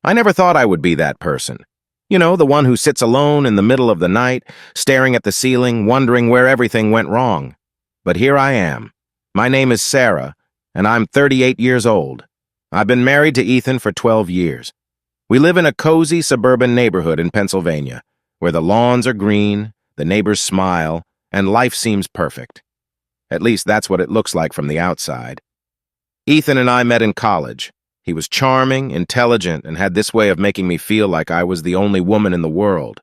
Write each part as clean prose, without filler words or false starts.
I never thought I would be that person. You know, the one who sits alone in the middle of the night, staring at the ceiling, wondering where everything went wrong. But here I am. My name is Sarah, and I'm 38 years old. I've been married to Ethan for 12 years. We live in a cozy suburban neighborhood in Pennsylvania, where the lawns are green, the neighbors smile, and life seems perfect. At least that's what it looks like from the outside. Ethan and I met in college. He was charming, intelligent, and had this way of making me feel like I was the only woman in the world.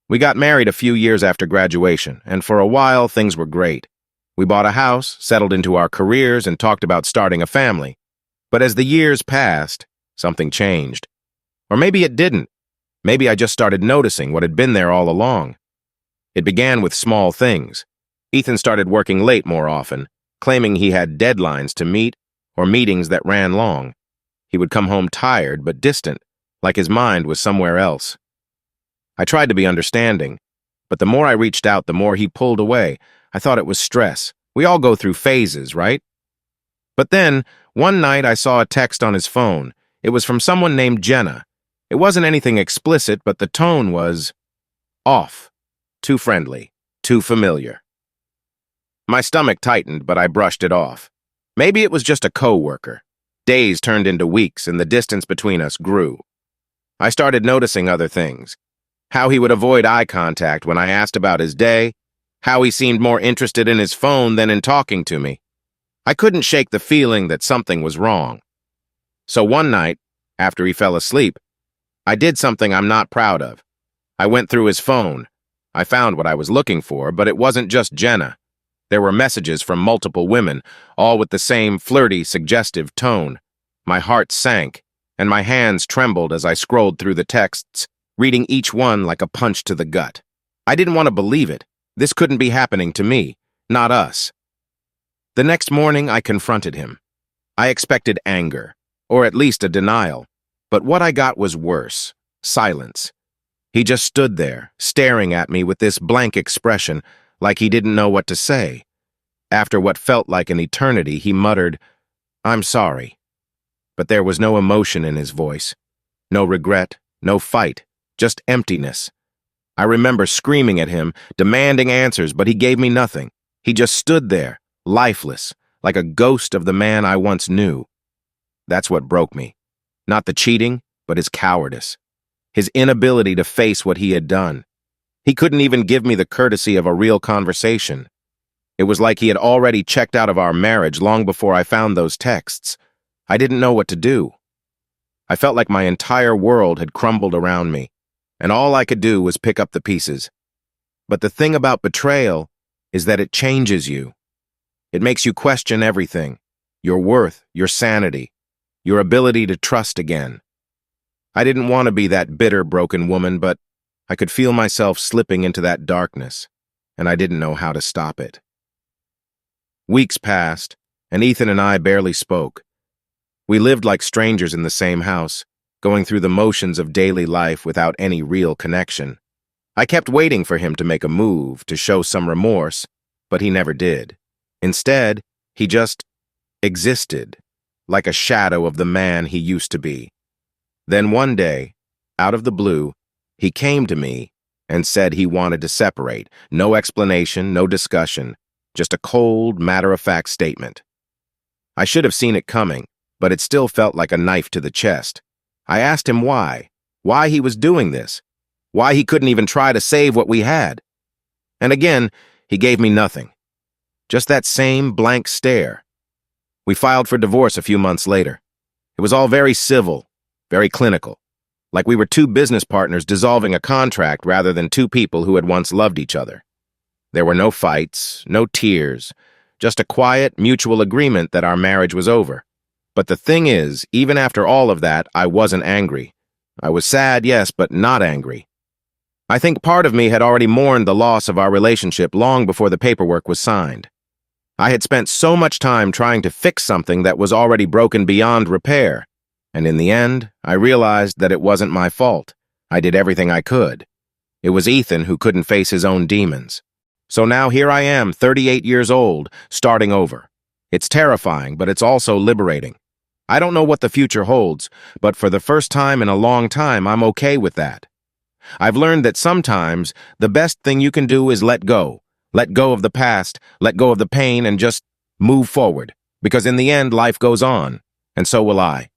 We got married a few years after graduation, and for a while things were great. We bought a house, settled into our careers, and talked about starting a family. But as the years passed, something changed. Or maybe it didn't. Maybe I just started noticing what had been there all along. It began with small things. Ethan started working late more often, claiming he had deadlines to meet or meetings that ran long. He would come home tired but distant, like his mind was somewhere else. I tried to be understanding, but the more I reached out, the more he pulled away. I thought it was stress. We all go through phases, right? But then, one night I saw a text on his phone. It was from someone named Jenna. It wasn't anything explicit, but the tone was off, too friendly, too familiar. My stomach tightened, but I brushed it off. Maybe it was just a coworker. Days turned into weeks, and the distance between us grew. I started noticing other things. How he would avoid eye contact when I asked about his day, how he seemed more interested in his phone than in talking to me. I couldn't shake the feeling that something was wrong. So one night, after he fell asleep, I did something I'm not proud of. I went through his phone. I found what I was looking for, but it wasn't just Jenna. There were messages from multiple women, all with the same flirty, suggestive tone. My heart sank, and my hands trembled as I scrolled through the texts, reading each one like a punch to the gut. I didn't want to believe it. This couldn't be happening to me, not us. The next morning, I confronted him. I expected anger, or at least a denial, but what I got was worse, silence. He just stood there, staring at me with this blank expression, like he didn't know what to say. After what felt like an eternity, he muttered, "I'm sorry." But there was no emotion in his voice. No regret, no fight, just emptiness. I remember screaming at him, demanding answers, but he gave me nothing. He just stood there, lifeless, like a ghost of the man I once knew. That's what broke me. Not the cheating, but his cowardice. His inability to face what he had done. He couldn't even give me the courtesy of a real conversation. It was like he had already checked out of our marriage long before I found those texts. I didn't know what to do. I felt like my entire world had crumbled around me, and all I could do was pick up the pieces. But the thing about betrayal is that it changes you. It makes you question everything, your worth, your sanity, your ability to trust again. I didn't want to be that bitter, broken woman, but I could feel myself slipping into that darkness, and I didn't know how to stop it. Weeks passed, and Ethan and I barely spoke. We lived like strangers in the same house, going through the motions of daily life without any real connection. I kept waiting for him to make a move, to show some remorse, but he never did. Instead, he just existed, like a shadow of the man he used to be. Then one day, out of the blue, he came to me and said he wanted to separate. No explanation, no discussion, just a cold, matter-of-fact statement. I should have seen it coming, but it still felt like a knife to the chest. I asked him why he was doing this, why he couldn't even try to save what we had. And again, he gave me nothing. Just that same blank stare. We filed for divorce a few months later. It was all very civil, very clinical. Like we were two business partners dissolving a contract rather than two people who had once loved each other. There were no fights, no tears, just a quiet, mutual agreement that our marriage was over. But the thing is, even after all of that, I wasn't angry. I was sad, yes, but not angry. I think part of me had already mourned the loss of our relationship long before the paperwork was signed. I had spent so much time trying to fix something that was already broken beyond repair. And in the end, I realized that it wasn't my fault. I did everything I could. It was Ethan who couldn't face his own demons. So now here I am, 38 years old, starting over. It's terrifying, but it's also liberating. I don't know what the future holds, but for the first time in a long time, I'm okay with that. I've learned that sometimes the best thing you can do is let go. Let go of the past, let go of the pain, and just move forward. Because in the end, life goes on, and so will I.